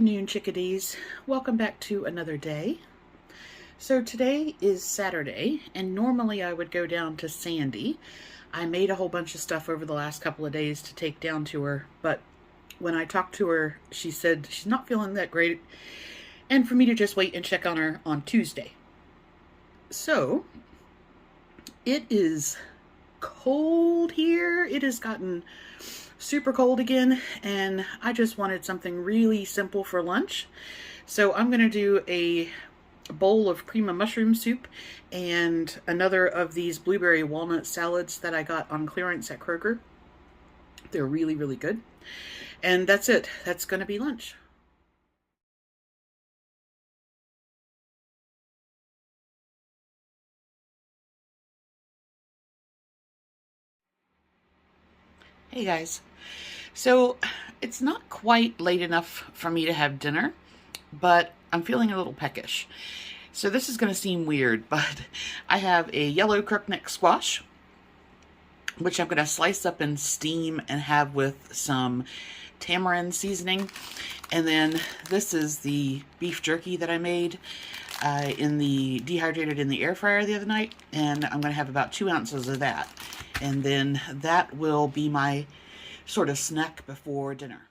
afternoon, chickadees. Welcome back to another day. So today is Saturday, and normally I would go down to Sandy. I made a whole bunch of stuff over the last couple of days to take down to her, but when I talked to her, she said she's not feeling that great, and for me to just wait and check on her on Tuesday. So, it is cold here. It has gotten super cold again, and I just wanted something really simple for lunch. So I'm going to do a bowl of cream of mushroom soup and another of these blueberry walnut salads that I got on clearance at Kroger. They're really, really good. And that's it. That's going to be lunch. Hey guys. So it's not quite late enough for me to have dinner, but I'm feeling a little peckish. So this is going to seem weird, but I have a yellow crookneck squash, which I'm going to slice up and steam and have with some tamarind seasoning. And then this is the beef jerky that I made dehydrated in the air fryer the other night, and I'm going to have about 2 ounces of that. And then that will be my sort of snack before dinner.